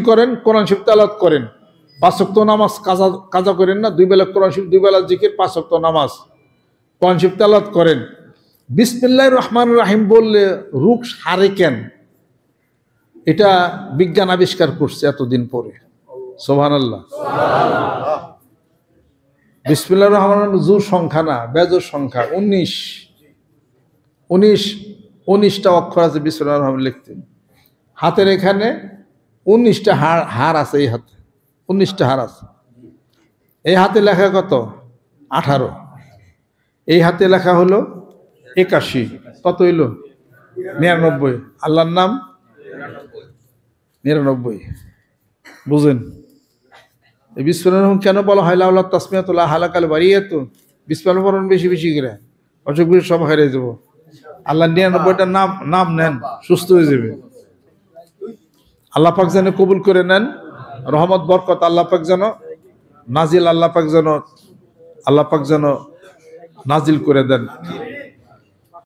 করেন, কোরআন শরীফ তেলাওয়াত করেন, 5 ওয়াক্ত নামাজ কাজা করেন না, 2 বেলা কোরআন শরীফ, 2 বেলা জিকির, 5 ওয়াক্ত নামাজ, কোরআন শরীফ তেলাওয়াত করেন। বিসমিল্লাহির রহমানির রহিম বললে রোগ সারে কেন? এটা বিজ্ঞান আবিষ্কার করছে এতদিন পরে। সুবহানাল্লাহ। বিসমিল্লাহির রহমানির রহিম জোর সংখ্যা না, বেজোর সংখ্যা। 19টা অক্ষর আছে বিসমিল্লাহির রহমানির লিখতে। হাতের এখানে 19টা হাড় আছে, এই হাতে 19টা হাড় আছে। এই হাতে লেখা কত? 18। এই হাতে লেখা হলো 81। কত হইল? 99। আল্লাহর নাম 99। বুঝেন এই বিসমিল্লাহির কেন বলা হয় লাউলা তাসমিয়াতুল্লাহ হালাকাল বারিয়াতু? বিসমিল্লাহ পড়ুন বেশি বেশি করে, অসুখ বিসুখ সব হারিয়ে যাব। আল্লাহ 99টা নাম নেন, সুস্থ হয়ে যাবে। আল্লাহ পাক যেন কবুল করে নেন, রহমত বরকত আল্লাহ পাক যেন নাজিল, আল্লাহ পাক যেন নাজিল করে দেন।